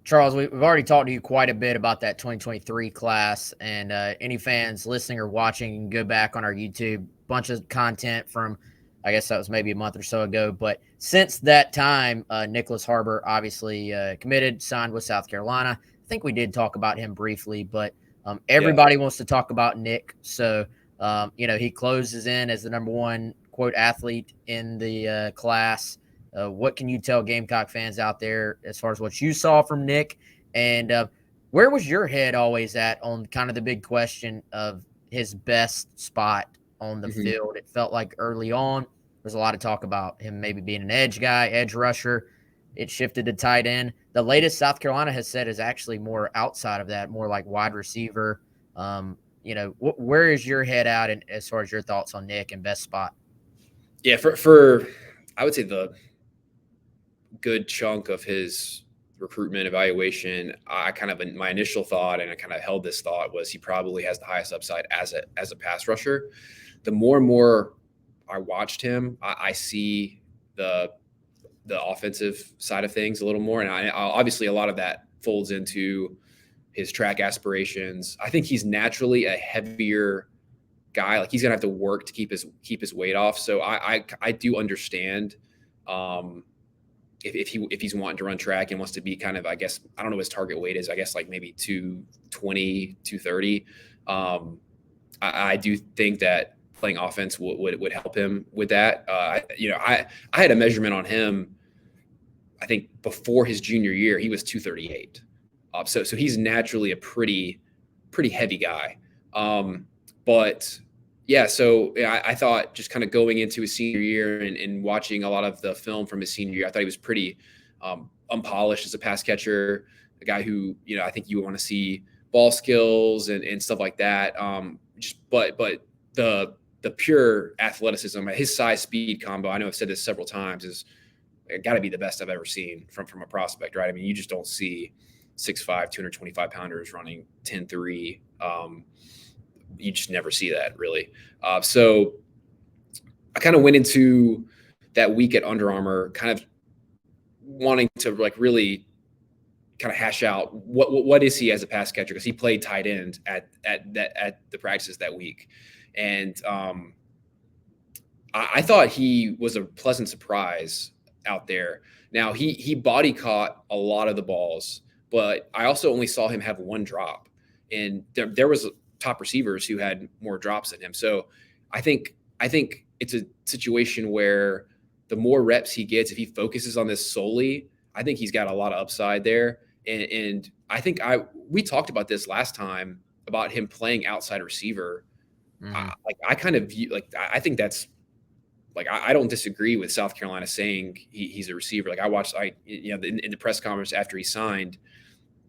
Charles, we've already talked to you quite a bit about that 2023 class, and any fans listening or watching can go back on our YouTube. Bunch of content from, I guess that was maybe a month or so ago. But since that time, Nyckoles Harbor obviously committed, signed with South Carolina. I think we did talk about him briefly, but Yeah. everybody wants to talk about Nick. So, he closes in as the number one, quote, athlete in the class. What can you tell Gamecock fans out there as far as what you saw from Nick? And where was your head always at on kind of the big question of his best spot on the hmm field? It felt like early on, there's a lot of talk about him maybe being an edge guy, edge rusher. It shifted to tight end. The latest South Carolina has said is actually more outside of that, more like wide receiver. Where is your head out and as far as your thoughts on Nick and best spot? Yeah. For I would say the good chunk of his recruitment evaluation, I kind of my initial thought, and I kind of held this thought, was he probably has the highest upside as a pass rusher. The more and more I watched him, I see the offensive side of things a little more, and obviously a lot of that folds into his track aspirations. I think he's naturally a heavier guy. Like, he's gonna have to work to keep his weight off. So I do understand if he's wanting to run track and wants to be kind of, I guess, I don't know what his target weight is. I guess like maybe 220, 230. I do think that playing offense would help him with that. I had a measurement on him. I think before his junior year, he was 238. So he's naturally a pretty heavy guy. But yeah, so I thought, just kind of going into his senior year and watching a lot of the film from his senior year, I thought he was pretty unpolished as a pass catcher, a guy who, I think you want to see ball skills and stuff like that. But the pure athleticism, his size speed combo, I know I've said this several times, is got to be the best I've ever seen from a prospect, right? I mean, you just don't see 6'5", 225 pounders running 10.3. You just never see that, really. So I kind of went into that week at Under Armour kind of wanting to like really kind of hash out what is he as a pass catcher, because he played tight end at the practices that week, and I thought he was a pleasant surprise out there. Now he body caught a lot of the balls, but I also only saw him have one drop, and there was top receivers who had more drops than him. So I think it's a situation where the more reps he gets, if he focuses on this solely, I think he's got a lot of upside there. And I think we talked about this last time about him playing outside receiver. Mm-hmm. I kind of view, like, I think that's, like, I don't disagree with South Carolina saying he's a receiver. Like, I watched, in the press conference after he signed,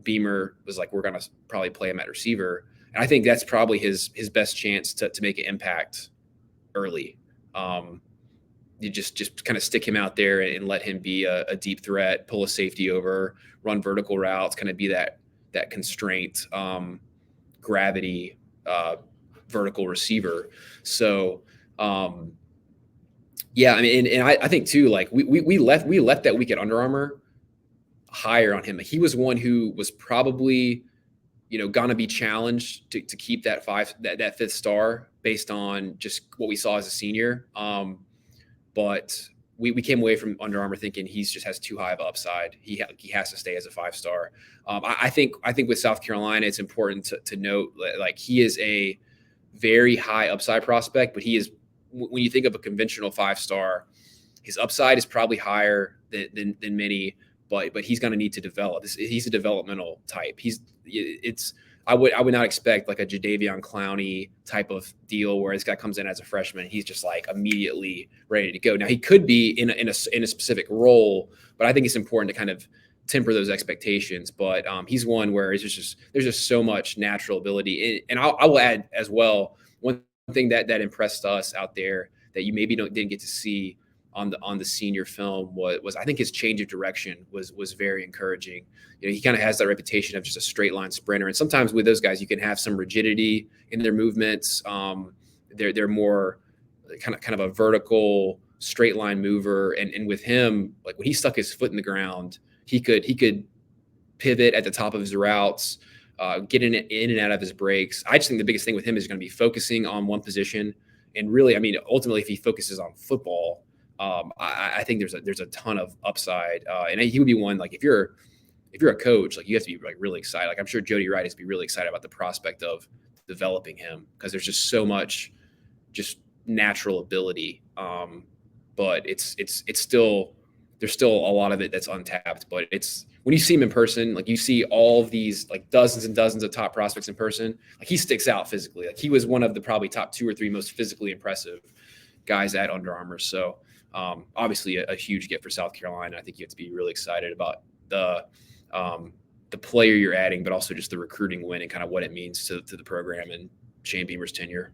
Beamer was like, we're going to probably play him at receiver. And I think that's probably his best chance to make an impact early. You just kind of stick him out there and let him be a deep threat, pull a safety over, run vertical routes, kind of be that constraint, gravity, vertical receiver. So, yeah, I mean, and I think too, like, we left that week at Under Armour higher on him. He was one who was probably, gonna be challenged to keep that fifth star based on just what we saw as a senior. But we came away from Under Armour thinking he just has too high of upside. He has to stay as a 5-star. I think with South Carolina, it's important to note, like, he is a very high upside prospect, but he is, when you think of a conventional 5-star, his upside is probably higher than many, but he's going to need to develop. He's a developmental type. I would not expect like a Jadeveon Clowney type of deal where this guy comes in as a freshman and he's just like immediately ready to go. Now, he could be in a specific role, but I think it's important to kind of temper those expectations. But he's one where there's just so much natural ability. And I will add as well, one thing that impressed us out there that you maybe didn't get to see on the senior film was I think his change of direction was very encouraging. He kind of has that reputation of just a straight line sprinter, and sometimes with those guys you can have some rigidity in their movements. They're more kind of a vertical straight line mover, and with him, like, when he stuck his foot in the ground, he could pivot at the top of his routes, getting in and out of his breaks. I just think the biggest thing with him is going to be focusing on one position. And really, I mean, ultimately, if he focuses on football, I think there's a ton of upside. And he would be one, like, if you're a coach, like, you have to be like really excited. Like, I'm sure Jody Wright has to be really excited about the prospect of developing him, because there's just so much just natural ability. But it's still, there's still a lot of it that's untapped. But it's, when you see him in person, like, you see all of these like dozens and dozens of top prospects in person, like, he sticks out physically. Like, he was one of the probably top 2 or 3 most physically impressive guys at Under Armour. So obviously a huge get for South Carolina. I think you have to be really excited about the player you're adding, but also just the recruiting win and kind of what it means to the program and Shane Beamer's tenure.